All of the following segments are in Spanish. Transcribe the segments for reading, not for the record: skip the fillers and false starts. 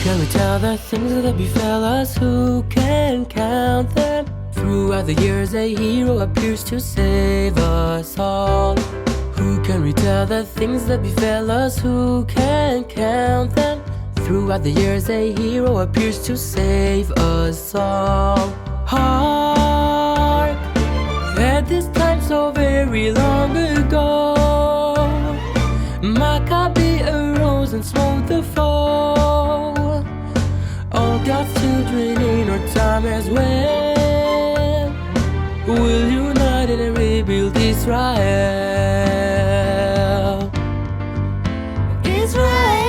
Can we tell the things that befell us? Who can count them? Throughout the years a hero appears to save us all. Who can retell the things that befell us? Who can count them? Throughout the years a hero appears to save us all. Hark, at this time so very long ago, Maccabee arose and smote the foe. All God's children in our time as well will unite and rebuild Israel. Israel.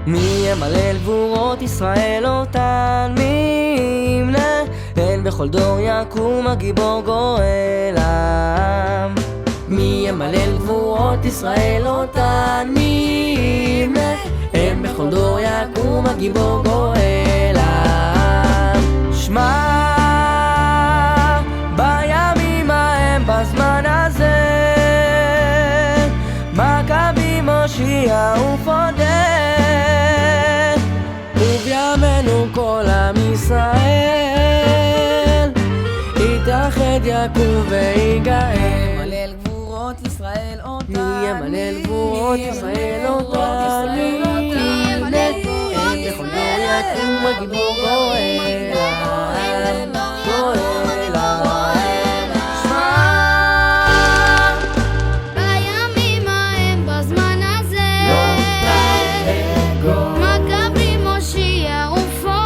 מי ימלא גבורות ישראל אותן מימנה, אין בכל דור יקום הגיבור גואל עם. מי ימלא גבורות ישראל אותן מימנה, אין בכל דור יקום הגיבור גואל עם. שמע בימים ההם בזמן הזה, מכבי מושיע ופודה, ובימינו כל עם ישראל יתאחד יקום ויגאל. ימלל גבורות ישראל אותן, ימלל גבורות ישראל אותן, אין בכל דור יקום הגיבור גואל עם, גואל עם. בימים ההם בזמן הזה, מכבי מושיע ופודה,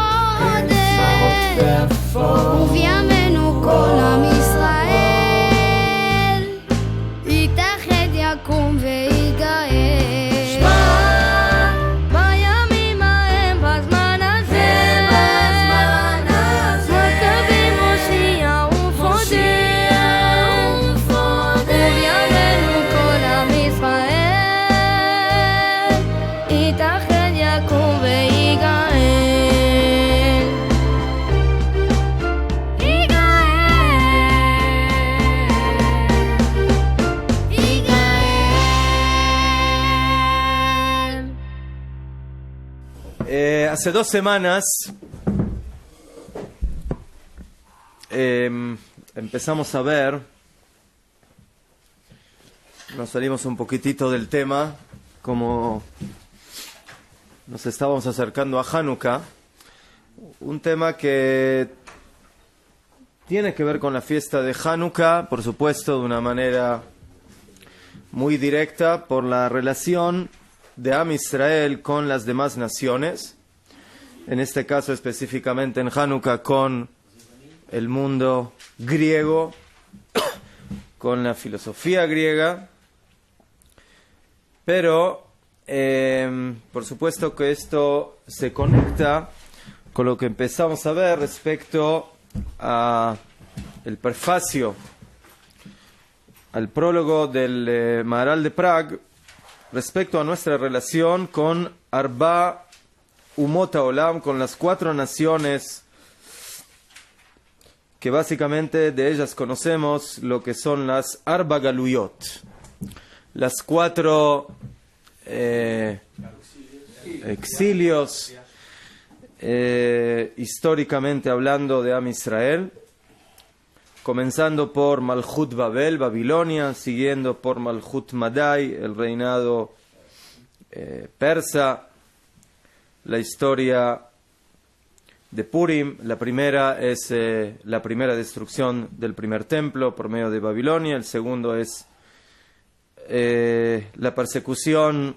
ובימינו כל עם ישראל יתאחד יקום ויגאל. בימים ההם בזמן הזה, מכבי מושיע ופודה, ובימינו כל עם ישראל יתאחד יקום ויגאל. Hace 2 semanas empezamos a ver, nos salimos un poquitito del tema, como nos estábamos acercando a Hanukkah, un tema que tiene que ver con la fiesta de Hanukkah, por supuesto de una manera muy directa por la relación de Am Israel con las demás naciones, en este caso específicamente en Hanukkah con el mundo griego, con la filosofía griega, pero por supuesto que esto se conecta con lo que empezamos a ver respecto a el prefacio al prólogo del Maharal de Prague, respecto a nuestra relación con Arba Umot Haolam, con las 4 naciones que básicamente de ellas conocemos lo que son las Arba Galuyot, las 4 exilios históricamente hablando de Am Israel, comenzando por Malchut Babel, Babilonia, siguiendo por Malchut Madai, el reinado persa, la historia de Purim. La primera es la primera destrucción del primer templo por medio de Babilonia, el segundo es la persecución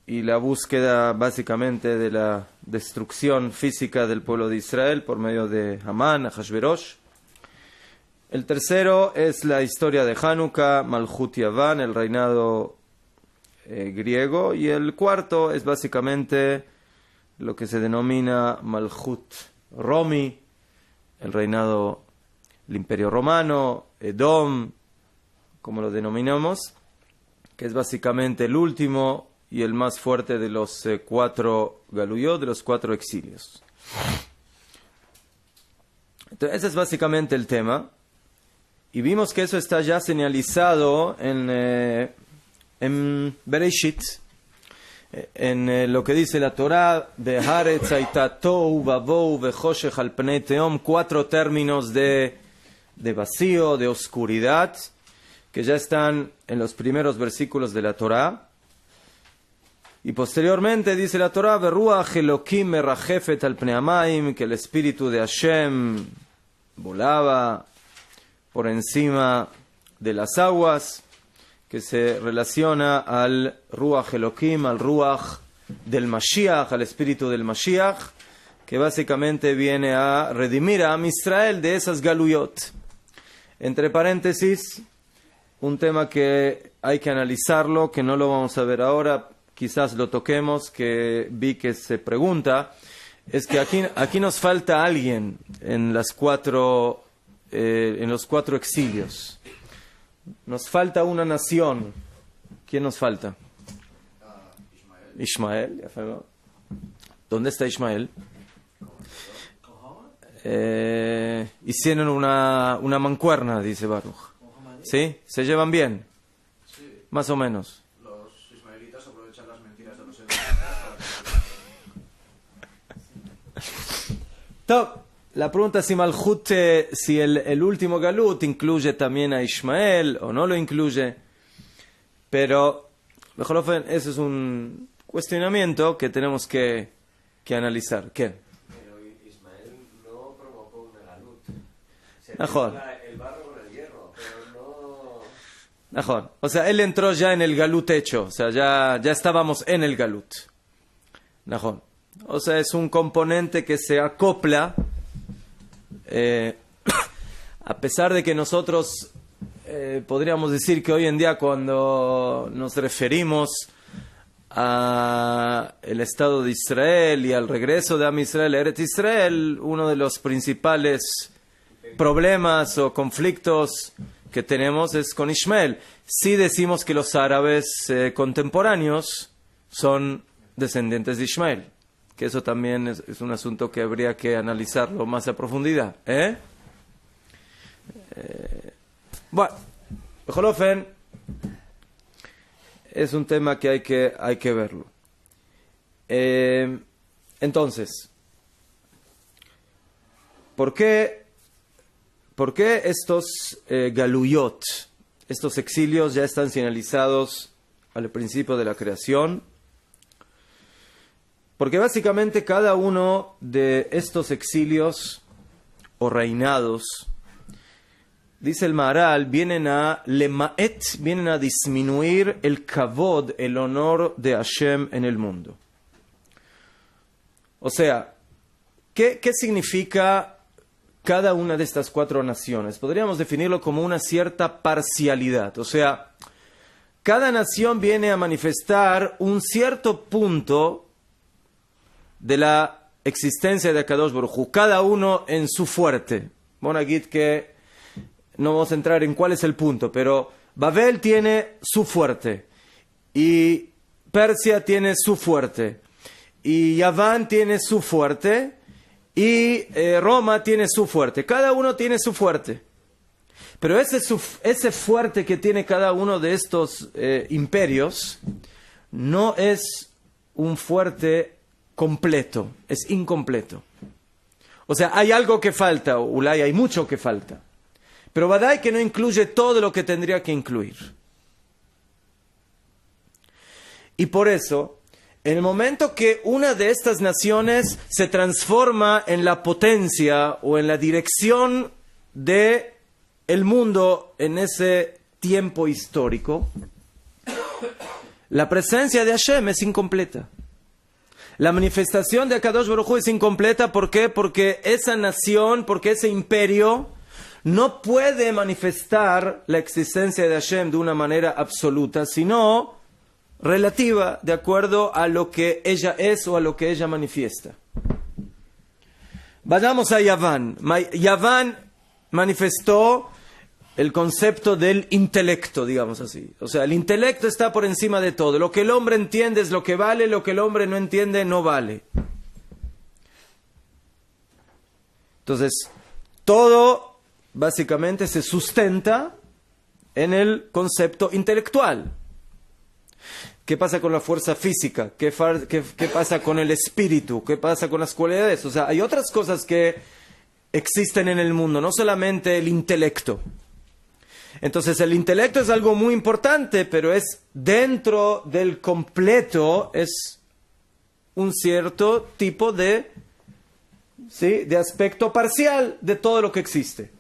y la búsqueda básicamente de la destrucción física del pueblo de Israel por medio de Amán, Ahashverosh. El tercero es la historia de Hanukkah, Malchut Yavan, el reinado griego. Y el cuarto es básicamente lo que se denomina Malchut Romi, el reinado, el imperio romano, Edom, como lo denominamos, que es básicamente el último y el más fuerte de los 4 galuyot, de los 4 exilios. Entonces, ese es básicamente el tema. Y vimos que eso está ya señalizado en Bereshit, en lo que dice la Torah, Beharetz hayta tohu vavohu vechoshech al pnei tehom, 4 términos de vacío, de oscuridad, que ya están en los primeros versículos de la Torah. Y posteriormente dice la Torah, Beruach Elokim merachefet al pnei hamayim, que el espíritu de Hashem volaba por encima de las aguas, que se relaciona al Ruach Elokim, al Ruach del Mashiach, al espíritu del Mashiach, que básicamente viene a redimir a Am Israel de esas galuyot. Entre paréntesis, un tema que hay que analizarlo, que no lo vamos a ver ahora, quizás lo toquemos, que vi que se pregunta, es que aquí nos falta alguien en los 4 exilios. Nos falta una nación. ¿Quién nos falta? Ishmael. ¿Dónde está Ishmael? Hicieron una mancuerna, dice Baruch. ¿Sí? ¿Se llevan bien? Más o menos. Los ismaelitas aprovechan las mentiras de los Top. La pregunta es si Malchut, si el último Galut incluye también a Ishmael o no lo incluye. Pero, mejor ese es un cuestionamiento que tenemos que analizar. ¿Qué? Pero Ismael no provocó un Galut. Se Mejor. el barro con el hierro, pero no... Mejor. O sea, él entró ya en el Galut hecho. O sea, ya estábamos en el Galut. Mejor. O sea, es un componente que se acopla. A pesar de que nosotros podríamos decir que hoy en día cuando nos referimos a el Estado de Israel y al regreso de Am Israel, Eretz Israel, uno de los principales problemas o conflictos que tenemos es con Ishmael. Sí decimos que los árabes contemporáneos son descendientes de Ishmael, que eso también es un asunto que habría que analizarlo más a profundidad. Bueno, Bejolofen, es un tema que hay que verlo. Entonces, ¿por qué estos galuyot, estos exilios ya están señalizados al principio de la creación? Porque básicamente cada uno de estos exilios o reinados, dice el Maharal, vienen a disminuir el kavod, el honor de Hashem en el mundo. O sea, ¿qué significa cada una de estas 4 naciones? Podríamos definirlo como una cierta parcialidad. O sea, cada nación viene a manifestar un cierto punto de la existencia de Akadosh Baruj Hu, cada uno en su fuerte. Bueno, aquí que no vamos a entrar en cuál es el punto, pero Babel tiene su fuerte, y Persia tiene su fuerte, y Yaván tiene su fuerte, y Roma tiene su fuerte. Cada uno tiene su fuerte. Pero ese fuerte que tiene cada uno de estos imperios no es un fuerte completo, es incompleto. O sea, hay algo que falta, Ulay, hay mucho que falta. Pero Badai que no incluye todo lo que tendría que incluir. Y por eso, en el momento que una de estas naciones se transforma en la potencia o en la dirección de el mundo en ese tiempo histórico, la presencia de Hashem es incompleta. La manifestación de Akadosh Baruj Hu es incompleta. ¿Por qué? Porque esa nación, porque ese imperio no puede manifestar la existencia de Hashem de una manera absoluta, sino relativa, de acuerdo a lo que ella es o a lo que ella manifiesta. Vayamos a Yaván. Yaván manifestó el concepto del intelecto, digamos así. O sea, el intelecto está por encima de todo. Lo que el hombre entiende es lo que vale, lo que el hombre no entiende no vale. Entonces, todo básicamente se sustenta en el concepto intelectual. ¿Qué pasa con la fuerza física? ¿Qué pasa con el espíritu? ¿Qué pasa con las cualidades? O sea, hay otras cosas que existen en el mundo, no solamente el intelecto. Entonces, el intelecto es algo muy importante, pero es dentro del completo, es un cierto tipo de, ¿sí?, de aspecto parcial de todo lo que existe.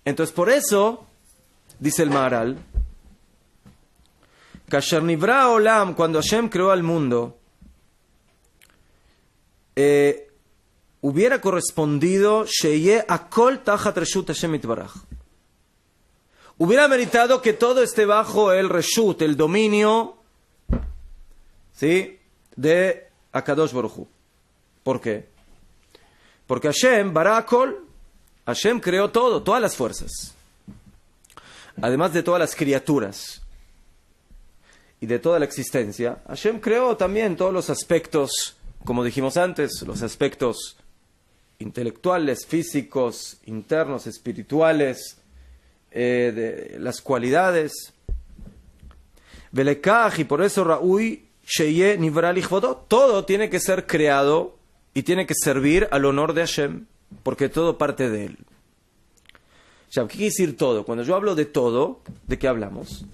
Entonces, por eso, dice el Maharal, Kasher Nivra Olam, cuando Hashem creó al mundo, hubiera correspondido Sheye Akol Tachat Reshut Hashem Itbaraj. Hubiera meritado que todo esté bajo el Reshut, el dominio, ¿sí?, de Akadosh Baruj Hu. ¿Por qué? Porque Hashem, Bara Akol, Hashem creó todo, todas las fuerzas. Además de todas las criaturas y de toda la existencia, Hashem creó también todos los aspectos, como dijimos antes, los aspectos intelectuales, físicos, internos, espirituales, de las cualidades. Velekach, y por eso Ra'ui Sheye Nivra Lichvodot, todo tiene que ser creado y tiene que servir al honor de Hashem, porque todo parte de él. ¿Qué quiere decir todo? Cuando yo hablo de todo, ¿de qué hablamos?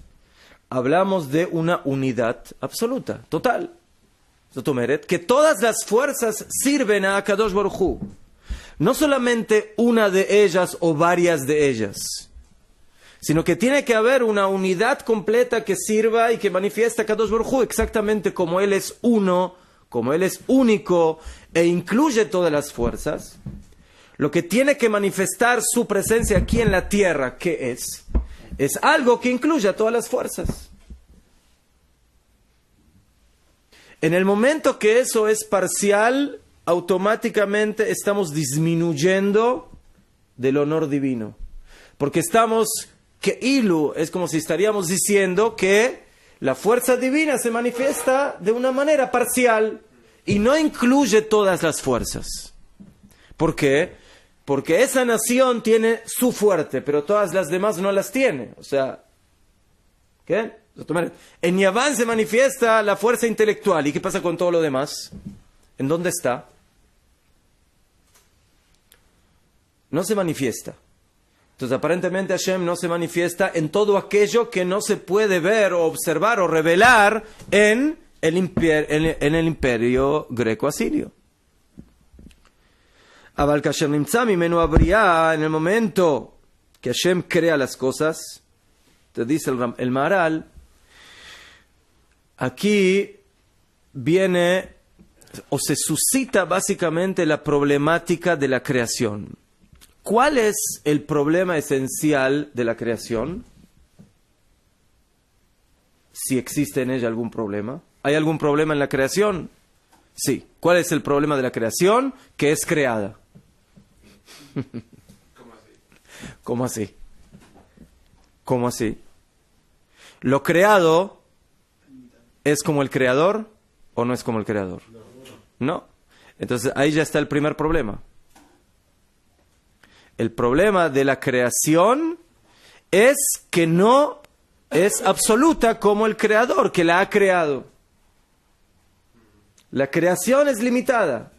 Hablamos de una unidad absoluta, total. Que todas las fuerzas sirven a Akadosh Baruj Hu. No solamente una de ellas o varias de ellas, sino que tiene que haber una unidad completa que sirva y que manifiesta a Akadosh Baruj Hu exactamente como Él es uno, como Él es único e incluye todas las fuerzas. Lo que tiene que manifestar su presencia aquí en la tierra, ¿qué es? Es algo que incluye a todas las fuerzas. En el momento que eso es parcial, automáticamente estamos disminuyendo del honor divino. Porque estamos, que ilu, es como si estaríamos diciendo que la fuerza divina se manifiesta de una manera parcial y no incluye todas las fuerzas. ¿Por qué? Porque esa nación tiene su fuerte, pero todas las demás no las tiene. O sea, ¿qué? En Yaván se manifiesta la fuerza intelectual. ¿Y qué pasa con todo lo demás? ¿En dónde está? No se manifiesta. Entonces, aparentemente Hashem no se manifiesta en todo aquello que no se puede ver o observar o revelar en el imperio greco-asirio. Aval kasher nimtza mimenu abriá, en el momento que Hashem crea las cosas, te dice el Maharal, aquí viene o se suscita básicamente la problemática de la creación. ¿Cuál es el problema esencial de la creación? Si existe en ella algún problema. ¿Hay algún problema en la creación? Sí. ¿Cuál es el problema de la creación? Que es creada. ¿Cómo así? ¿Cómo así? ¿Lo creado es como el creador o no es como el creador? No. Entonces ahí ya está el primer problema. El problema de la creación es que no es absoluta como el creador que la ha creado. La creación es limitada.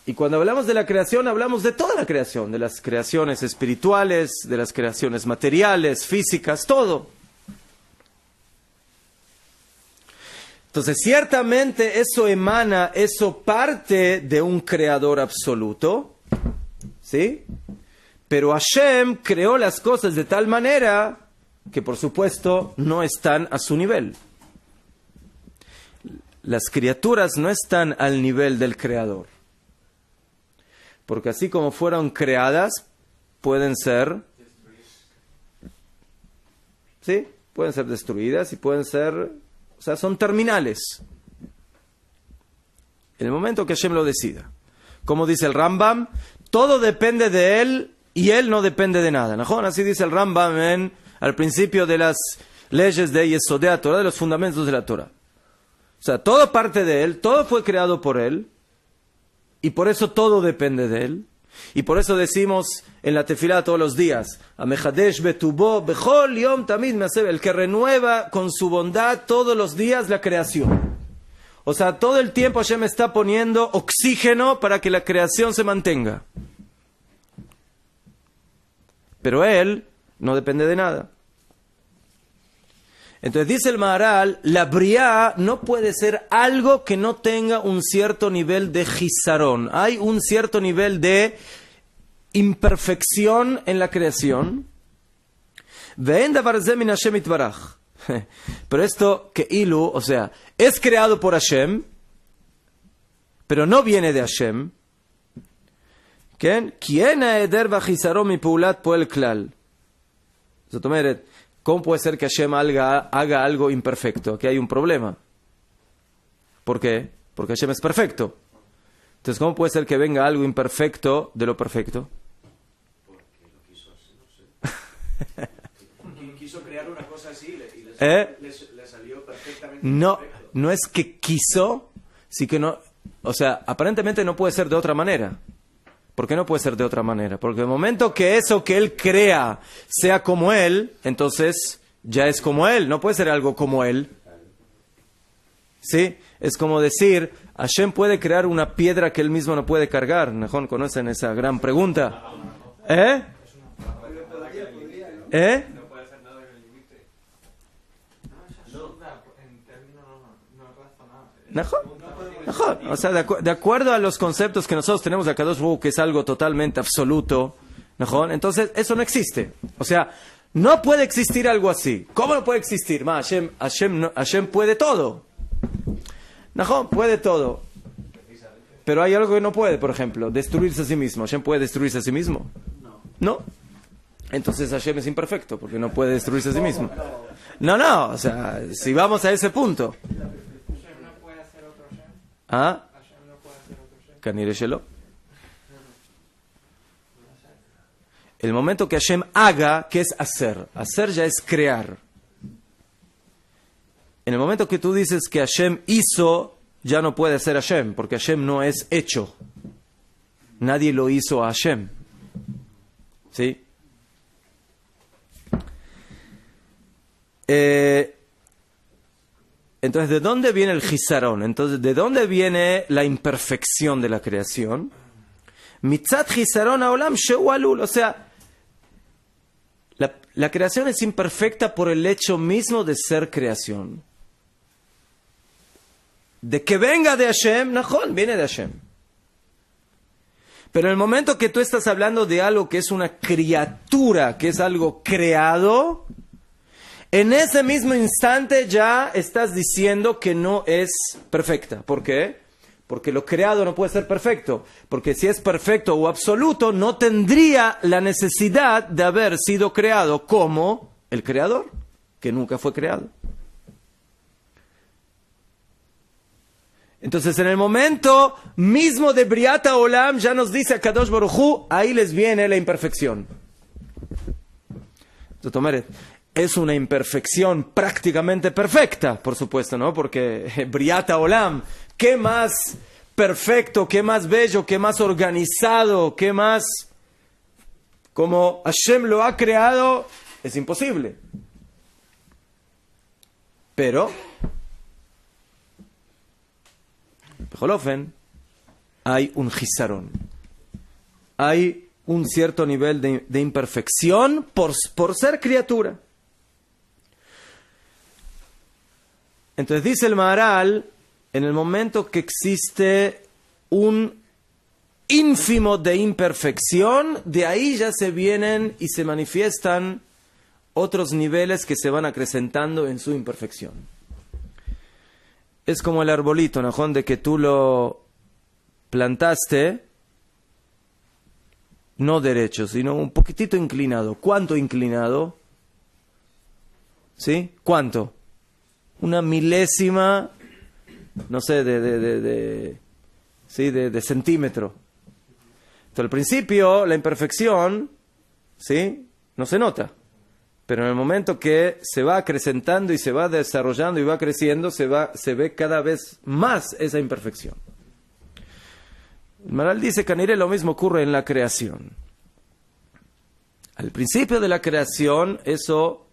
Y cuando hablamos de la creación, hablamos de toda la creación, de las creaciones espirituales, de las creaciones materiales, físicas, todo. Entonces, ciertamente eso parte de un creador absoluto, ¿sí? Pero Hashem creó las cosas de tal manera que, por supuesto, no están a su nivel. Las criaturas no están al nivel del creador. Porque así como fueron creadas, pueden ser... ¿Sí? Pueden ser destruidas y pueden ser... O sea, son terminales. En el momento que Hashem lo decida. Como dice el Rambam, todo depende de él y él no depende de nada. ¿No? Así dice el Rambam al principio de las leyes de Yesodei Torah, de los fundamentos de la Torah. O sea, todo parte de él, todo fue creado por él, y por eso todo depende de él. Y por eso decimos en la tefilá todos los días, Amechadesh betubo bechol yom tamid me'aseh, el que renueva con su bondad todos los días la creación. O sea, todo el tiempo Hashem está poniendo oxígeno para que la creación se mantenga. Pero él no depende de nada. Entonces dice el Maharal, la briá no puede ser algo que no tenga un cierto nivel de jizarón. Hay un cierto nivel de imperfección en la creación. Ve'en davar ze min Hashem itbaraj. Pero esto que ilu, o sea, es creado por Hashem, pero no viene de Hashem. ¿Quién haeder v'jizarón mipeulat poel klal? זאת אומרת, ¿cómo puede ser que Hashem haga algo imperfecto? Aquí hay un problema. ¿Por qué? Porque Hashem es perfecto. Entonces, ¿cómo puede ser que venga algo imperfecto de lo perfecto? Porque lo quiso así, no sé. ¿Quién quiso crear una cosa así y le salió perfectamente No, perfecto? no es que quiso, sí que no. O sea, aparentemente no puede ser de otra manera. ¿Por qué no puede ser de otra manera? Porque el momento que eso que él crea sea como él, entonces ya es como él, no puede ser algo como él. ¿Sí? Es como decir, Hashem puede crear una piedra que él mismo no puede cargar. ¿No conocen esa gran pregunta? ¿Eh? ¿Eh? No puede hacer nada en el límite. O sea, de acuerdo a los conceptos que nosotros tenemos de Akadosh Baruj Hu, que es algo totalmente absoluto, entonces eso no existe. O sea, no puede existir algo así. ¿Cómo no puede existir? Hashem puede todo. Puede todo. Pero hay algo que no puede, por ejemplo, destruirse a sí mismo. ¿Hashem puede destruirse a sí mismo? No. Entonces Hashem es imperfecto, porque no puede destruirse a sí mismo. No, o sea, si vamos a ese punto. ¿Ah? Kanire shelo. El momento que Hashem haga, ¿qué es hacer? Hacer ya es crear. En el momento que tú dices que Hashem hizo, ya no puede ser Hashem, porque Hashem no es hecho. Nadie lo hizo a Hashem. ¿Sí? Entonces, ¿de dónde viene el jizarón? Entonces, ¿de dónde viene la imperfección de la creación? Mitzat jizarón haolam shehu alul. O sea, la creación es imperfecta por el hecho mismo de ser creación. De que venga de Hashem, Najón, viene de Hashem. Pero en el momento que tú estás hablando de algo que es una criatura, que es algo creado, en ese mismo instante ya estás diciendo que no es perfecta. ¿Por qué? Porque lo creado no puede ser perfecto. Porque si es perfecto o absoluto, no tendría la necesidad de haber sido creado como el creador, que nunca fue creado. Entonces, en el momento mismo de Briata Olam, ya nos dice Akadosh Baruj Hu, ahí les viene la imperfección. Entonces, es una imperfección prácticamente perfecta, por supuesto, ¿no? Porque Briata Olam, ¿qué más perfecto, qué más bello, qué más organizado, qué más como Hashem lo ha creado? Es imposible. Pero, Bejolofen, hay un jizarón. Hay un cierto nivel de imperfección por ser criatura. Entonces dice el Maharal, en el momento que existe un ínfimo de imperfección, de ahí ya se vienen y se manifiestan otros niveles que se van acrecentando en su imperfección. Es como el arbolito, ¿no? De que tú lo plantaste no derecho, sino un poquitito inclinado. ¿Cuánto inclinado? ¿Sí? ¿Cuánto? Una milésima, no sé, de centímetro. Entonces, al principio, la imperfección, ¿sí?, no se nota. Pero en el momento que se va acrecentando y se va desarrollando y va creciendo, se ve cada vez más esa imperfección. El Maharal dice que lo mismo ocurre en la creación. Al principio de la creación, eso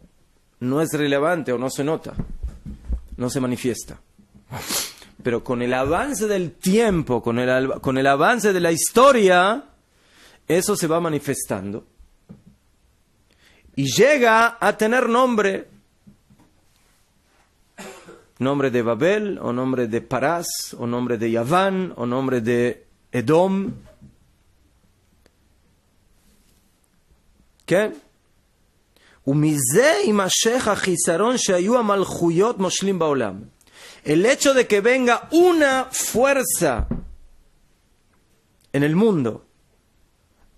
no es relevante o no se nota, no se manifiesta. Pero con el avance del tiempo, con el avance de la historia, eso se va manifestando. Y llega a tener nombre. Nombre de Babel, o nombre de Parás, o nombre de Yaván, o nombre de Edom. ¿Qué? El hecho de que venga una fuerza en el mundo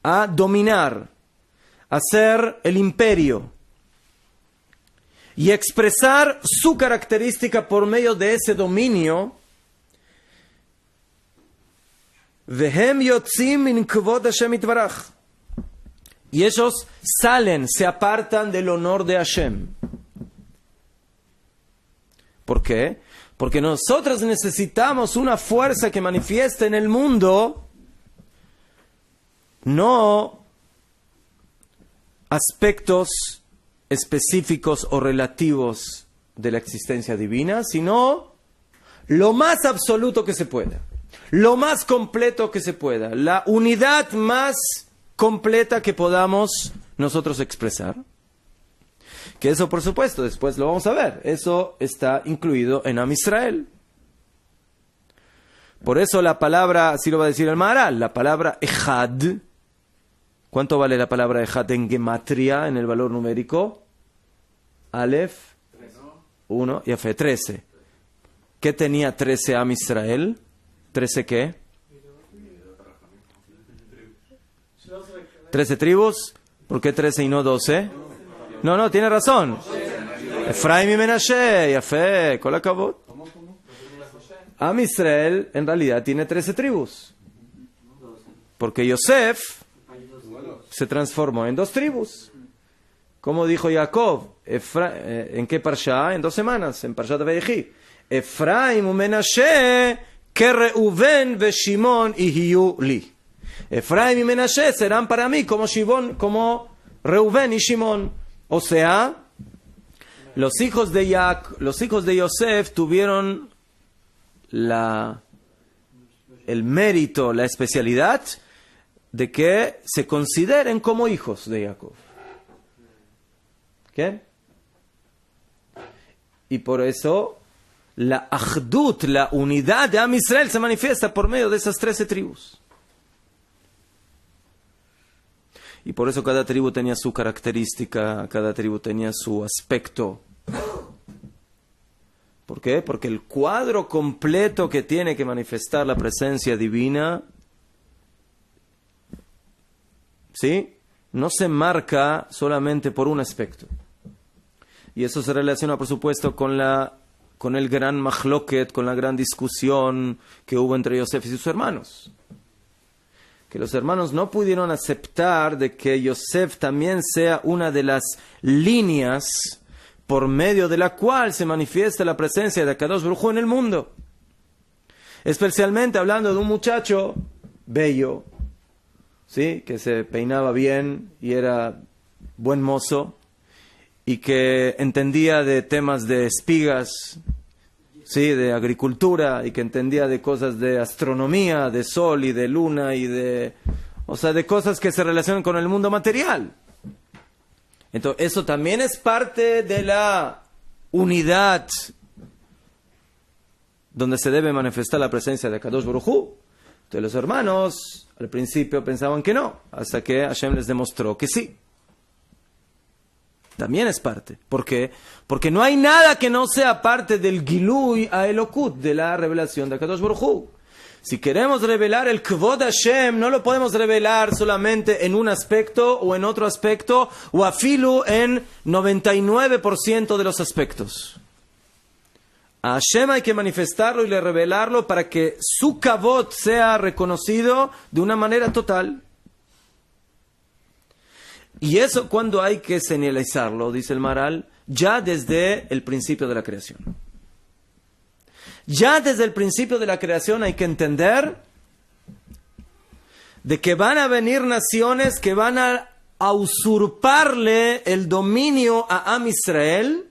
a dominar, a ser el imperio y expresar su característica por medio de ese dominio, y ellos salen, se apartan del honor de Hashem. ¿Por qué? Porque nosotros necesitamos una fuerza que manifieste en el mundo, no aspectos específicos o relativos de la existencia divina, sino lo más absoluto que se pueda, lo más completo que se pueda, la unidad más completa que podamos nosotros expresar. Que eso, por supuesto, después lo vamos a ver, eso está incluido en Am Israel. Por eso la palabra, así lo va a decir el Maharal, la palabra Echad. ¿Cuánto vale la palabra Echad en gematria, en el valor numérico? Aleph, 1, y Afe, 13. ¿Qué tenía 13 Am Israel? ¿13 qué? 13 tribus. ¿Por qué 13 y no 12? No, tiene razón. Efraim y Menashe, Yafé, Kol HaKavod. Am Israel en realidad tiene 13 tribus. Porque Yosef se transformó en 2 tribus. Como dijo Jacob, ¿en qué parsha? En 2 semanas, en Parshat Vayechi. Efraim y Menashe, que Reuven ve Shimon ihiyu li. Efraim y Menashe serán para mí como Reuven y Shimon. O sea, los hijos de Yosef tuvieron el mérito, la especialidad de que se consideren como hijos de Jacob. ¿Qué? Y por eso la Achdut, la unidad de Am Israel se manifiesta por medio de esas 13 tribus. Y por eso cada tribu tenía su característica, cada tribu tenía su aspecto. ¿Por qué? Porque el cuadro completo que tiene que manifestar la presencia divina, ¿sí?, no se marca solamente por un aspecto. Y eso se relaciona, por supuesto, con el gran machloket, con la gran discusión que hubo entre Yosef y sus hermanos. Que los hermanos no pudieron aceptar de que Yosef también sea una de las líneas por medio de la cual se manifiesta la presencia de Akadosh Baruj Hu en el mundo. Especialmente hablando de un muchacho bello, ¿sí?, que se peinaba bien y era buen mozo y que entendía de temas de espigas, sí, de agricultura, y que entendía de cosas de astronomía, de sol y de luna y de cosas que se relacionan con el mundo material. Entonces, eso también es parte de la unidad donde se debe manifestar la presencia de Kadosh Baruj Hu. Entonces, los hermanos al principio pensaban que no, hasta que Hashem les demostró que sí. También es parte. ¿Por qué? Porque no hay nada que no sea parte del Gilui a Elokut, de la revelación de Akadosh Baruj Hu. Si queremos revelar el Kvod Hashem, no lo podemos revelar solamente en un aspecto o en otro aspecto, o afilu en 99% de los aspectos. A Hashem hay que manifestarlo y revelarlo para que su Kavod sea reconocido de una manera total. Y eso cuando hay que señalizarlo, dice el Maharal, ya desde el principio de la creación. Ya desde el principio de la creación hay que entender de que van a venir naciones que van a usurparle el dominio a Am Israel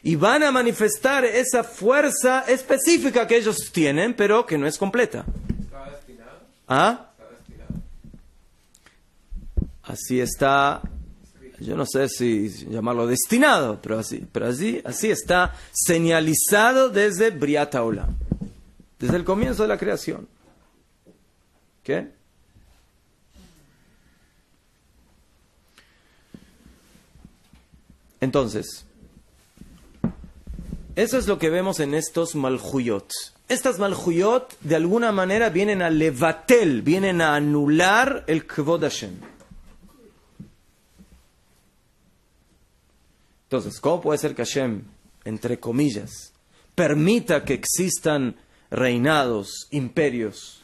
y van a manifestar esa fuerza específica que ellos tienen, pero que no es completa. ¿Está destinado? ¿Ah? ¿Está destinado? Así está. Yo no sé si llamarlo destinado, pero así está señalizado desde Briat Haolam, desde el comienzo de la creación. ¿Qué? Entonces, eso es lo que vemos en estos Malhuyot. Estas Malhuyot de alguna manera vienen a levatel, vienen a anular el Kvod Hashem. Entonces, ¿cómo puede ser que Hashem, entre comillas, permita que existan reinados, imperios,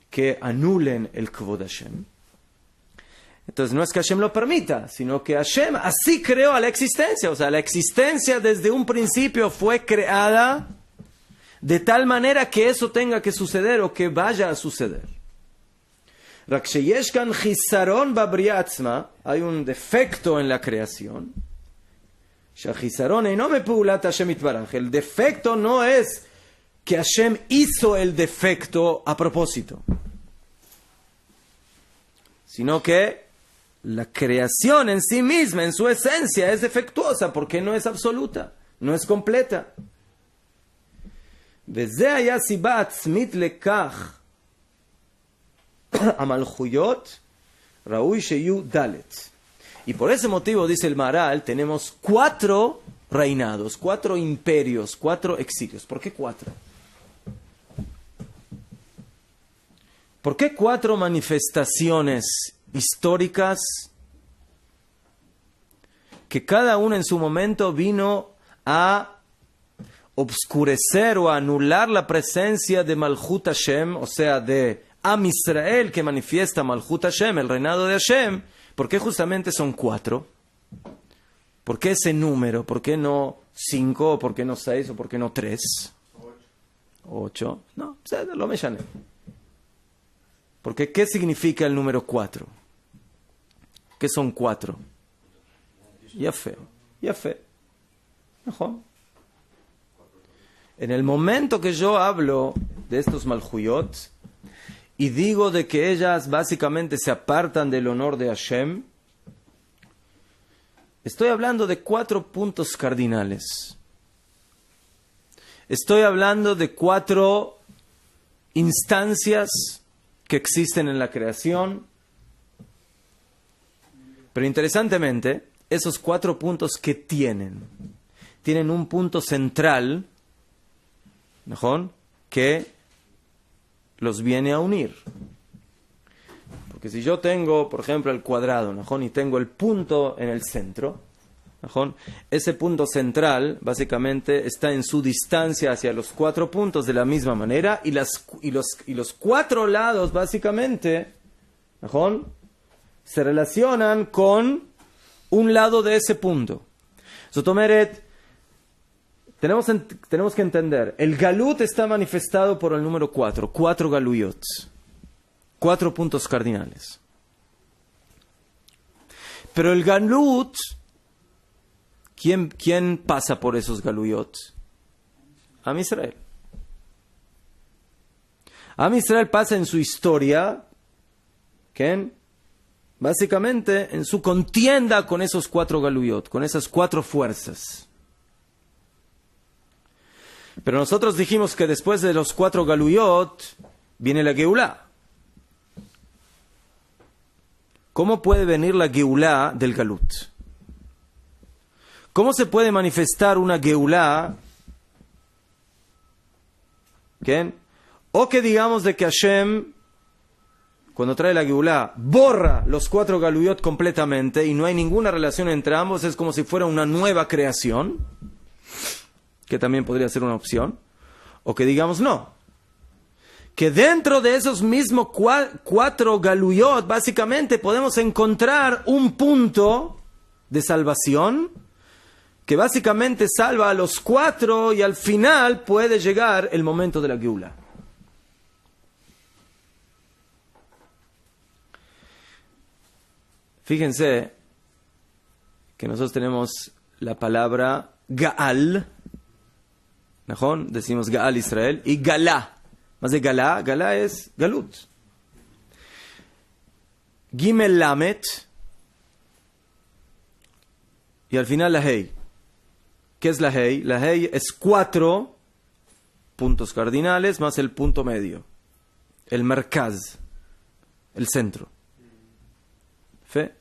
que anulen el Kvod Hashem? Entonces, no es que Hashem lo permita, sino que Hashem así creó a la existencia. O sea, la existencia desde un principio fue creada de tal manera que eso tenga que suceder o que vaya a suceder. Hay un defecto en la creación. El defecto no es que Hashem hizo el defecto a propósito, sino que la creación en sí misma, en su esencia, es defectuosa porque no es absoluta, no es completa. וזה היה סיבה עצמית לכך המלכויות ראוי שיהיו ד'. Y por ese motivo, dice el Maharal, tenemos 4 reinados, 4 imperios, 4 exilios. ¿Por qué 4? ¿Por qué 4 manifestaciones históricas que cada una en su momento vino a obscurecer o a anular la presencia de Malchut Hashem, o sea, de Am Israel que manifiesta Malchut Hashem, el reinado de Hashem? ¿Por qué justamente son 4? ¿Por qué ese número? ¿Por qué no 5? ¿O por qué no 6? ¿O por qué no 3? 8. No, lo me llané. Porque ¿qué significa el número 4? ¿Qué son 4? Yafé. Mejor. En el momento que yo hablo de estos Malhuyot y digo de que ellas básicamente se apartan del honor de Hashem, estoy hablando de 4 puntos cardinales. Estoy hablando de 4 instancias que existen en la creación. Pero interesantemente, esos 4 puntos que tienen un punto central, ¿no?, que los viene a unir. Porque si yo tengo, por ejemplo, el cuadrado, ¿no?, y tengo el punto en el centro, ¿no?, ese punto central básicamente está en su distancia hacia los 4 puntos de la misma manera, y los 4 lados básicamente, ¿no?, se relacionan con un lado de ese punto. Sotomeret, tenemos que entender, el galut está manifestado por el número 4, 4 galuyot, 4 puntos cardinales. Pero el galut, ¿quién pasa por esos galuyot? Am Israel. Am Israel pasa en su historia, básicamente en su contienda con esos 4 galuyot, con esas 4 fuerzas. Pero nosotros dijimos que después de los 4 galuyot viene la Geulá. ¿Cómo puede venir la Geulá del galut? ¿Cómo se puede manifestar una Geulá O que digamos de que Hashem, cuando trae la Geulá, borra los 4 galuyot completamente y no hay ninguna relación entre ambos, es como si fuera una nueva creación, que también podría ser una opción. O que digamos no, que dentro de esos mismos 4 galuyot, básicamente podemos encontrar un punto de salvación, que básicamente salva a los 4 y al final puede llegar el momento de la Geulá. Fíjense que nosotros tenemos la palabra Gaal, ¿no? Decimos Gaal Israel, y Galá. Más de Galá, Galá es Galut. Gimel Lamet, y al final la Hei. ¿Qué es la Hei? La Hei es 4 puntos cardinales más el punto medio. El Merkaz, el centro. ¿Fe?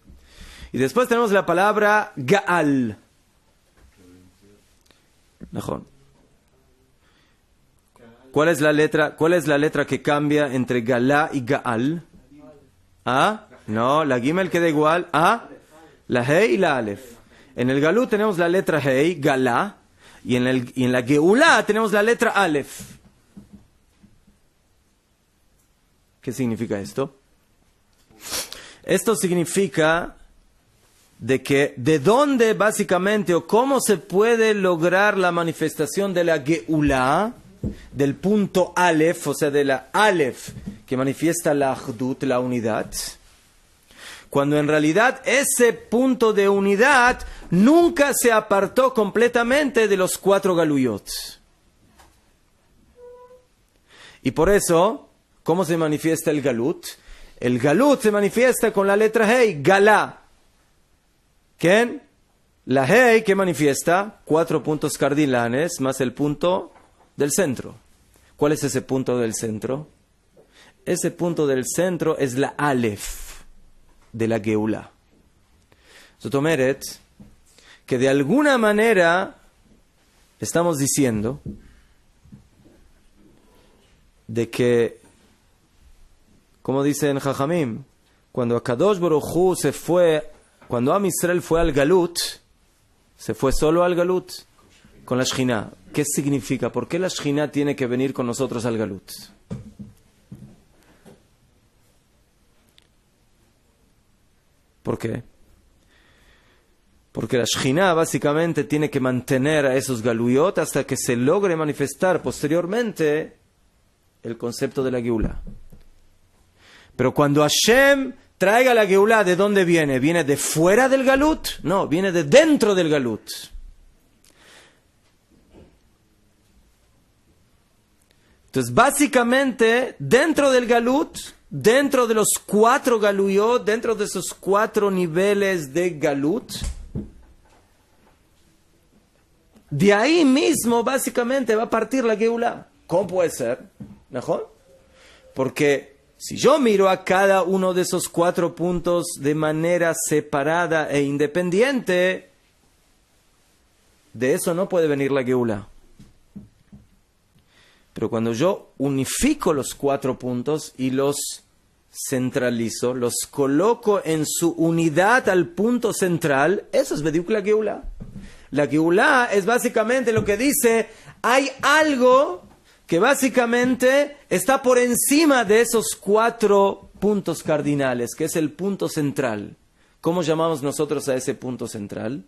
Y después tenemos la palabra Gaal. Mejor. ¿Cuál es la letra que cambia entre Galá y Gaal? ¿Ah? No, la Gimel queda igual a la Hei y la Aleph. En el Galut tenemos la letra Hei, Galá, y en la Geulá tenemos la letra Aleph. ¿Qué significa esto? Esto significa de dónde básicamente o cómo se puede lograr la manifestación de la Geulá, del punto Aleph, o sea, de la Aleph, que manifiesta la Achdut, la unidad, cuando en realidad ese punto de unidad nunca se apartó completamente de los 4 galuyot. Y por eso, ¿cómo se manifiesta el Galut? El Galut se manifiesta con la letra Hei, Galá. ¿Quién? La Hei que manifiesta 4 puntos cardinales más el punto del centro. ¿Cuál es ese punto del centro? Ese punto del centro es la Aleph de la Geulá. Zotomeret, que de alguna manera estamos diciendo de que, como dice en Jajamim, cuando Akadosh Baruj Hu se fue, cuando Am Israel fue al Galut, se fue solo al Galut con la Shejina. ¿Qué significa? ¿Por qué la Shejina tiene que venir con nosotros al Galut? ¿Por qué? Porque la Shejina básicamente tiene que mantener a esos galuyot hasta que se logre manifestar posteriormente el concepto de la Geulá. Pero cuando Hashem traiga la Geulá, ¿de dónde viene? ¿Viene de fuera del Galut? No, viene de dentro del Galut. Entonces, básicamente, dentro del Galut, dentro de los 4 galuyot, dentro de esos 4 niveles de Galut, de ahí mismo, básicamente, va a partir la Geulá. ¿Cómo puede ser? ¿Mejor? Porque si yo miro a cada uno de esos 4 puntos de manera separada e independiente, de eso no puede venir la Geulá. Pero cuando yo unifico los 4 puntos y los centralizo, los coloco en su unidad al punto central, eso es Bediuk la Geulá. La Geulá es básicamente lo que dice, hay algo que básicamente está por encima de esos 4 puntos cardinales, que es el punto central. ¿Cómo llamamos nosotros a ese punto central?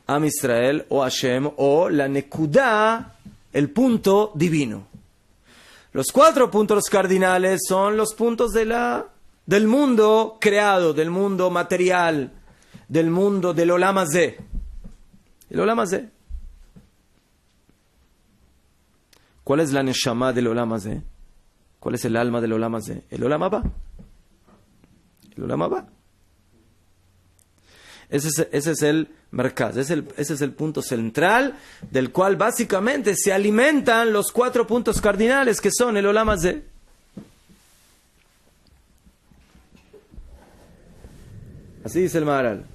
Am Israel o Hashem o la Nekudá, el punto divino. Los 4 puntos cardinales son los puntos del mundo creado, del mundo material, del mundo del Olam Hazé. El Olam Hazé. ¿Cuál es la Neshama del Olam Hazé? ¿Cuál es el alma del Olam Hazé? El Olam Haba. El Olam Haba. Ese es el Merkaz, ese es el punto central del cual básicamente se alimentan los 4 puntos cardinales que son el Olam Hazé. Así dice el Maharal.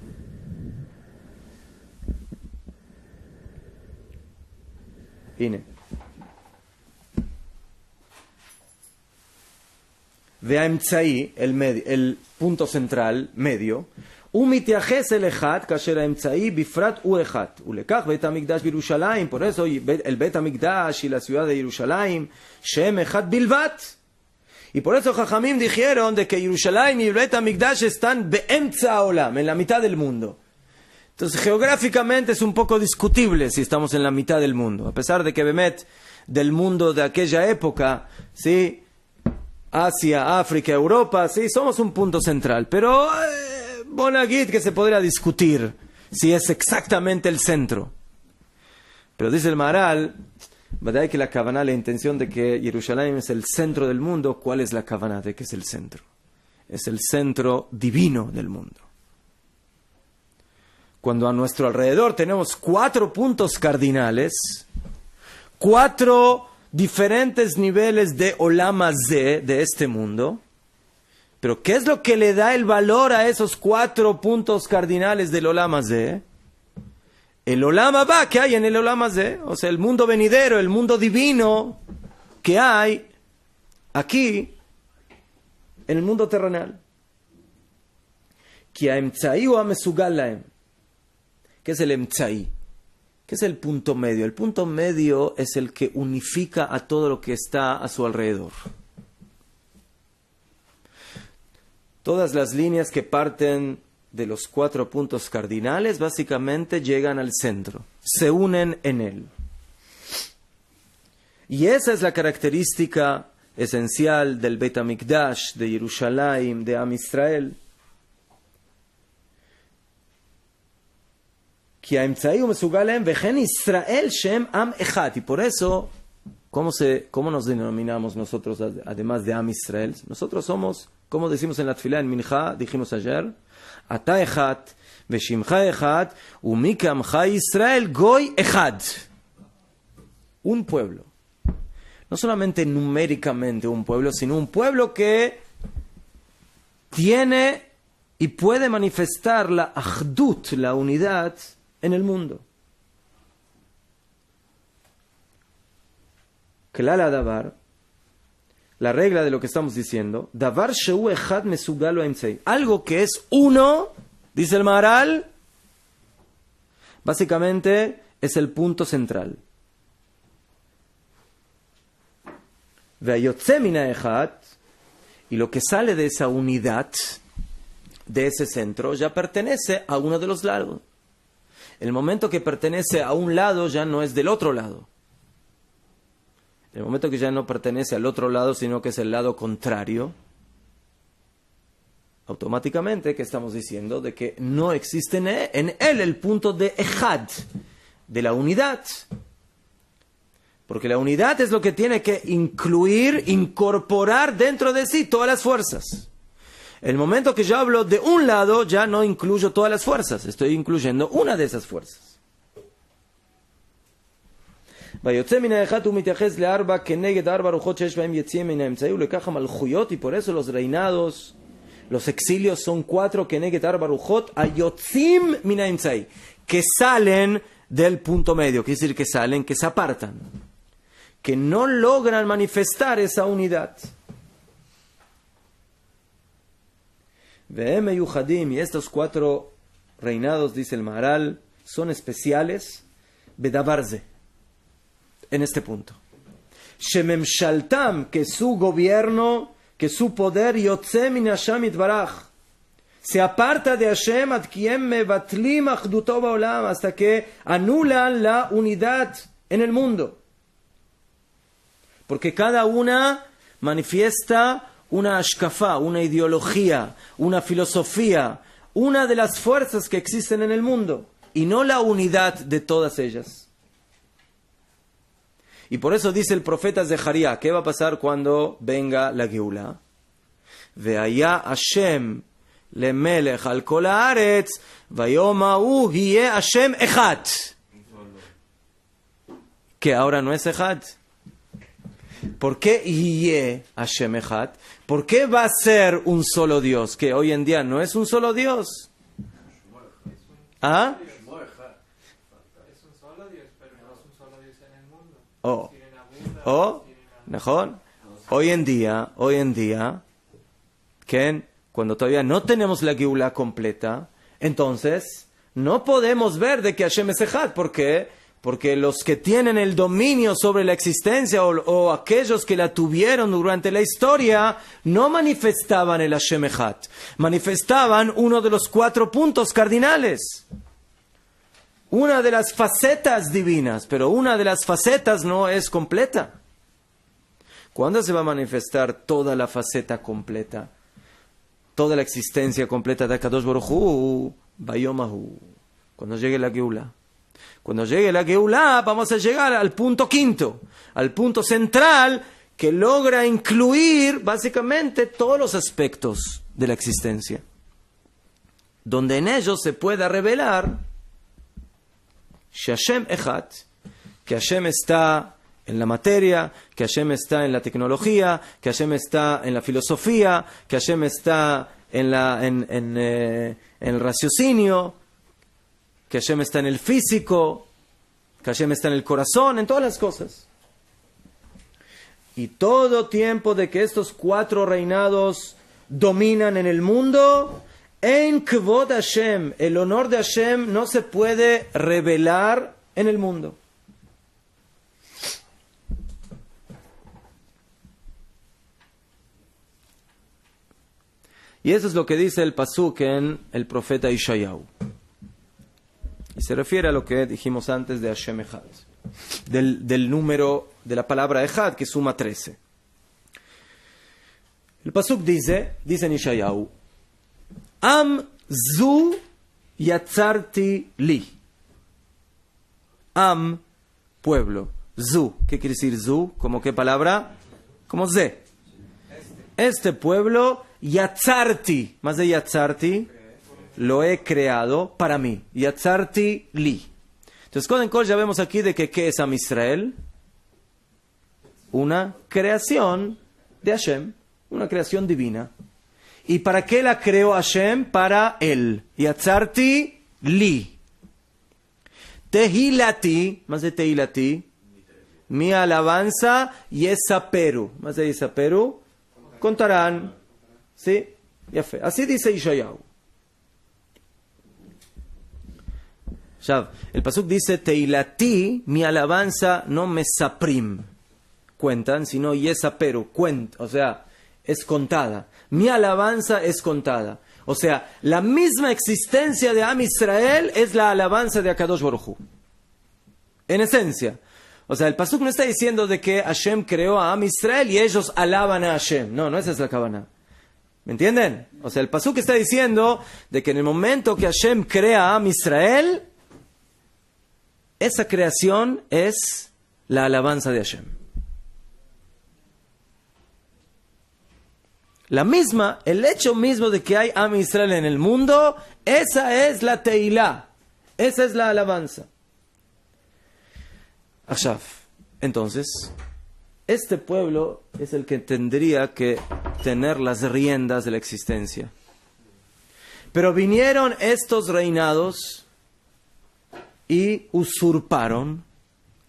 Vine. והאמצעי, el punto central, medio, ומתייחס אל אחד, כאשר האמצעי בפרט הוא אחד. ולכך בית המקדש בירושלים, por eso el בית המקדש y la ciudad de Jerusalén, שהם אחד בלבד. Y por eso Jajamim dijeron de que Jerusalén y el Beit HaMikdash están באמצע העולם, en la mitad del mundo. Entonces, geográficamente es un poco discutible si estamos en la mitad del mundo. A pesar de que Bemet, del mundo de aquella época, ¿sí? Asia, África, Europa, ¿sí? Somos un punto central. Pero, Bonagit, que se podría discutir si es exactamente el centro. Pero dice el Maharal, ¿verdad que la Kavaná, la intención de que Jerusalén es el centro del mundo? ¿Cuál es la Kavaná de que es el centro? Es el centro divino del mundo. Cuando a nuestro alrededor tenemos 4 puntos cardinales, 4 diferentes niveles de Olam Hazeh, de este mundo, pero ¿qué es lo que le da el valor a esos 4 puntos cardinales del Olam Hazeh? El Olam Haba que hay en el Olam Hazeh, o sea, el mundo venidero, el mundo divino que hay aquí en el mundo terrenal. Ki ha'emtza'i hu ha'mesugal lahem. ¿Qué es el emtza'i? ¿Qué es el punto medio? El punto medio es el que unifica a todo lo que está a su alrededor. Todas las líneas que parten de los 4 puntos cardinales básicamente llegan al centro, se unen en él. Y esa es la característica esencial del Beit HaMikdash, de Jerusalén, de Am Israel. Y por eso, ¿cómo nos denominamos nosotros además de Am Israel? Nosotros somos, como decimos en la Tefilá, en Minjá, dijimos ayer, Ata Echad, Veshimcha Echad, Umikam Israel, Goy Echad. Un pueblo. No solamente numéricamente un pueblo, sino un pueblo que tiene y puede manifestar la Achdut, la unidad, en el mundo. Klal Davar, la regla de lo que estamos diciendo, Davar Sheu Echad Mesugal Ha'emtzai. Algo que es uno, dice el Maharal, básicamente es el punto central. Ve'ayotze min ha'echad, y lo que sale de esa unidad, de ese centro, ya pertenece a uno de los lados. El momento que pertenece a un lado ya no es del otro lado. El momento que ya no pertenece al otro lado, sino que es el lado contrario, automáticamente, ¿qué estamos diciendo? De que no existe en él el punto de Echad, de la unidad. Porque la unidad es lo que tiene que incluir, incorporar dentro de sí todas las fuerzas. El momento que yo hablo de un lado, ya no incluyo todas las fuerzas, estoy incluyendo una de esas fuerzas. Y por eso los reinados, los exilios son 4 que salen del punto medio, quiere decir que salen, que se apartan, que no logran manifestar esa unidad. Y estos 4 reinados, dice el Maharal, son especiales, bedavarze, en este punto. Shememshaltam, que su gobierno, que su poder, yotze min Hashem itbaraj, se aparta de Hashem ad kiem mevatlim achduto ba'olam, hasta que anulan la unidad en el mundo. Porque cada una manifiesta una ashkafá, una ideología, una filosofía, una de las fuerzas que existen en el mundo, y no la unidad de todas ellas. Y por eso dice el profeta Zeharia, ¿qué va a pasar cuando venga la Geulá? Ve'aya Hashem lemelech al kol haaretz, vayom ha'u hiye Hashem echad. Que ahora no es echad. ¿Por qué hiye Hashem echad? ¿Por qué va a ser un solo Dios? Que hoy en día no es un solo Dios. ¿Ah? Es un solo Dios, pero no es un solo Dios en el mundo. Mejor. Hoy en día, que cuando todavía no tenemos la Geulá completa, entonces no podemos ver de que Hashem es Ejad. ¿Por qué? Porque los que tienen el dominio sobre la existencia o aquellos que la tuvieron durante la historia no manifestaban el Hashem Ejad, manifestaban uno de los 4 puntos cardinales, una de las facetas divinas, pero una de las facetas no es completa. ¿Cuándo se va a manifestar toda la faceta completa? Toda la existencia completa de Akadosh Baruj Hu, Bayomahu, cuando llegue la Geulá. Cuando llegue la Geulá, vamos a llegar al punto 5, al punto central que logra incluir básicamente todos los aspectos de la existencia, donde en ellos se pueda revelar que Hashem Echad, que Hashem está en la materia, que Hashem está en la tecnología, que Hashem está en la filosofía, que Hashem está en el raciocinio, que Hashem está en el físico, que Hashem está en el corazón, en todas las cosas. Y todo tiempo de que estos 4 reinados dominan en el mundo, en Kvod Hashem, el honor de Hashem no se puede revelar en el mundo. Y eso es lo que dice el pasuk en el profeta Ishayahu. Y se refiere a lo que dijimos antes de Hashem Echad, del número de la palabra Echad, que suma 13. El pasuk dice en Ishayahu, Am zu yatzarti li. Am, pueblo. Zu, ¿qué quiere decir zu? ¿Como qué palabra? Como ze. Este pueblo, yatzarti, más de yatzarti, lo he creado para mí. Yatzarti li. Entonces, Koden Kol ya vemos aquí de que ¿qué es Am Israel? Una creación de Hashem, una creación divina. ¿Y para qué la creó Hashem? Para él. Yatzarti li. Tehilati, más de Tehilati, mi alabanza, Yesaperu. Más de Yesaperu, contarán. ¿Sí? Ya fe. Así dice Ishayahu. El pasuk dice, Teilati, mi alabanza, no mesaprim, cuentan, sino Yesaperu, o sea, es contada. Mi alabanza es contada. O sea, la misma existencia de Am Israel es la alabanza de Akadosh Baruj Hu. En esencia. O sea, el pasuk no está diciendo de que Hashem creó a Am Israel y ellos alaban a Hashem. No, esa es la Kavanah. ¿Me entienden? O sea, el pasuk está diciendo de que en el momento que Hashem crea a Am Israel, esa creación es la alabanza de Hashem. El hecho mismo de que hay Am Israel en el mundo, esa es la Teilá, esa es la alabanza. Ashav. Entonces, este pueblo es el que tendría que tener las riendas de la existencia. Pero vinieron estos reinados y usurparon,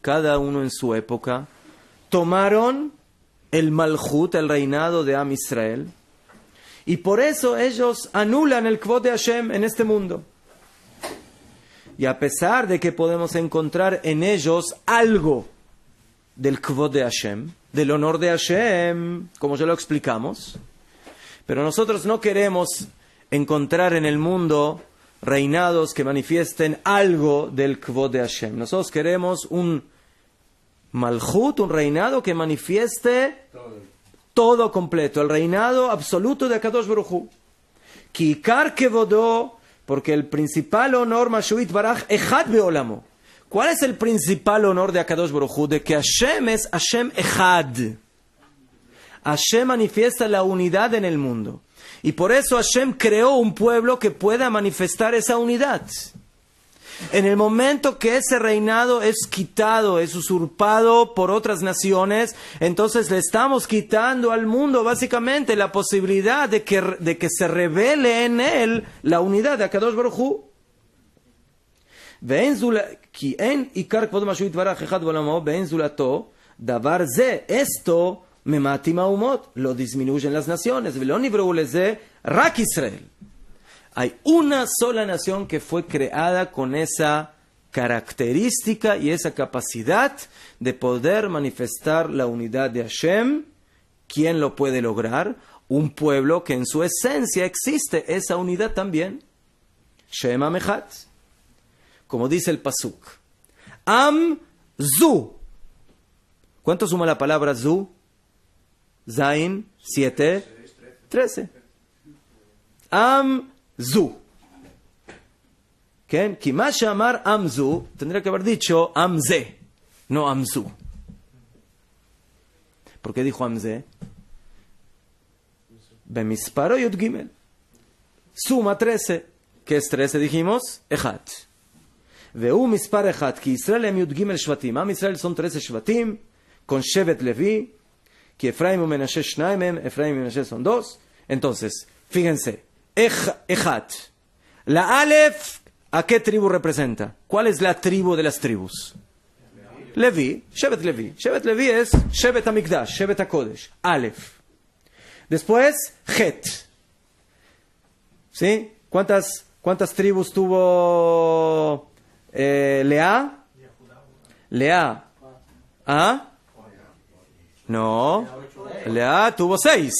cada uno en su época, tomaron el Malchut, el reinado de Am Israel, y por eso ellos anulan el Kvod de Hashem en este mundo. Y a pesar de que podemos encontrar en ellos algo del Kvod de Hashem, del honor de Hashem, como ya lo explicamos, pero nosotros no queremos encontrar en el mundo reinados que manifiesten algo del Kvod de Hashem. Nosotros queremos un Malchut, un reinado que manifieste todo completo, el reinado absoluto de Akadosh Baruj Hu. Kikar Kevodó, porque el principal honor, Mashuit Baraj, Echad Beolamo. ¿Cuál es el principal honor de Akadosh Baruj Hu? De que Hashem es Hashem Echad. Hashem manifiesta la unidad en el mundo. Y por eso Hashem creó un pueblo que pueda manifestar esa unidad. En el momento que ese reinado es quitado, es usurpado por otras naciones, entonces le estamos quitando al mundo básicamente la posibilidad de que se revele en él la unidad de Akadosh Baruj Hu. Esto Mematim haumot, lo disminuyen las naciones. Velo nibreu leze rak Israel. Hay una sola nación que fue creada con esa característica y esa capacidad de poder manifestar la unidad de Hashem. ¿Quién lo puede lograr? Un pueblo que en su esencia existe esa unidad también. Shem Am Echad. Como dice el pasuk. Am Zu. ¿Cuánto suma la palabra Zu? Zain, 7, 13. Am Zu. ¿Qué? Kimash Amar Am Zu. Tendría que haber dicho Am Ze, no Am Zu. ¿Por qué dijo Am Ze? Bemisparo Yud Gimel. Suma 13. ¿Qué es 13? Dijimos. Echad. Veu mispar echad. Que Israel em Yud Gimel Shvatim. Am Israel son 13 Shvatim. Con Shevet Levi. Que Efraim y Menashe Shnaimem. Efraim y Menashe son 2. Entonces, fíjense. Echad. La Aleph, ¿a qué tribu representa? ¿Cuál es la tribu de las tribus? Levi. Shevet Levi. Shevet Levi es Shevet Hamikdash. Shevet HaKodesh. Aleph. Después, Het. ¿Sí? ¿Cuántas tribus tuvo Lea? Lea. ¿Ah? No. Lea tuvo 6.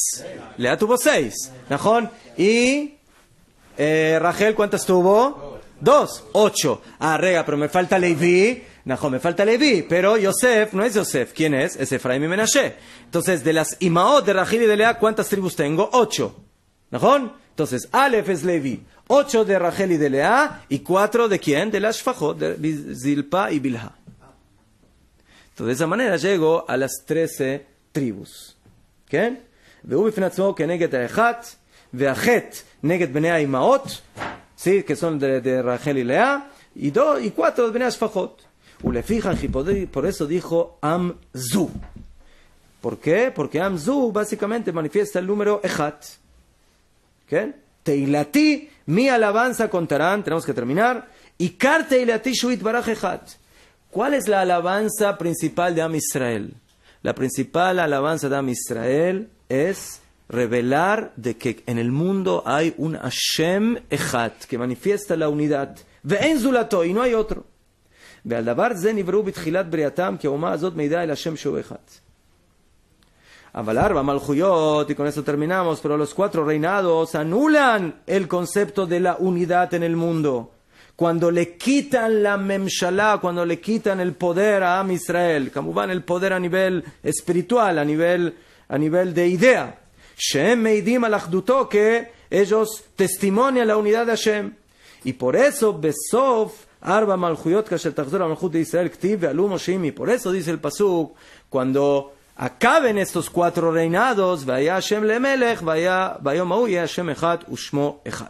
Lea tuvo 6. ¿Najón? Y Rachel, ¿cuántas tuvo? 2. 8. Ah, rega, pero me falta Levi. Najón, me falta Levi, pero Yosef no es Yosef. ¿Quién es? Es Efraim y Menashe. Entonces, de las Imaot de Rachel y de Lea, ¿cuántas tribus tengo? 8. ¿Najón? Entonces, Aleph es Levi. 8 de Rachel y de Lea. ¿Y 4 de quién? De las Shfachot, de Zilpa y Bilha. Entonces, de esa manera llego a las 13 tribus. ¿Qué? Veu bifnei atzmo keneget ha'echat, ve'achet neget bnei ha'ima'ot, ¿sí? Que son de Rachel y Lea, y 4 de bnei ha'shfachot. Ulefijan, y por eso dijo Am Zu. ¿Por qué? Porque Am Zu básicamente manifiesta el número Echat. ¿Qué? Teilati, mi alabanza contarán, tenemos que terminar. Ikar teilati shuit baraj Echat. ¿Cuál es la alabanza principal de Am Israel? La principal alabanza de Am Israel es revelar de que en el mundo hay un Hashem Echat, que manifiesta la unidad. Ve'en zulato, y no hay otro. ועל דבר זה נבראו בתחילת בריאתם, כי האומה הזאת מעידה אל השם שהוא אחד. אבל 4 מלכויות, y con eso terminamos, pero los 4 reinados anulan el concepto de la unidad en el mundo. Cuando le quitan la memshalá, cuando le quitan el poder a Am Israel, כמובן el poder a nivel espiritual, a nivel de idea, שהם מעידים על אחדותו, que ellos testimonian la unidad de Hashem. Y por eso, בסוף, 4 מלכויות כאשר תחזור המלכות de Israel כתיב ועלו משה עמי. Por eso dice el pasuk, cuando acaben estos 4 reinados, והיה השם למלך, ביום ההוא יהיה השם אחד ושמו אחד.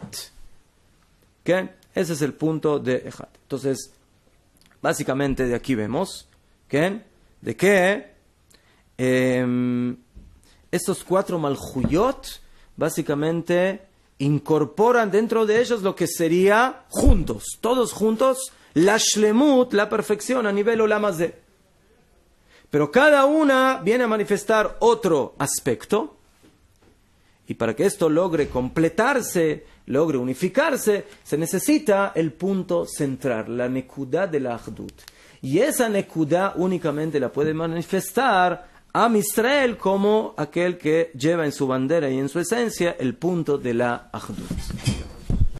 ¿Qué? Ese es el punto de Echad. Entonces, básicamente de aquí vemos, ¿qué? De que estos 4 malchuyot básicamente incorporan dentro de ellos lo que sería juntos, todos juntos, la shlemut, la perfección a nivel olam hazeh. Pero cada una viene a manifestar otro aspecto, y para que esto logre completarse, logre unificarse, se necesita el punto central, la nekudá de la achdut. Y esa nekudá únicamente la puede manifestar Am Israel como aquel que lleva en su bandera y en su esencia el punto de la achdut.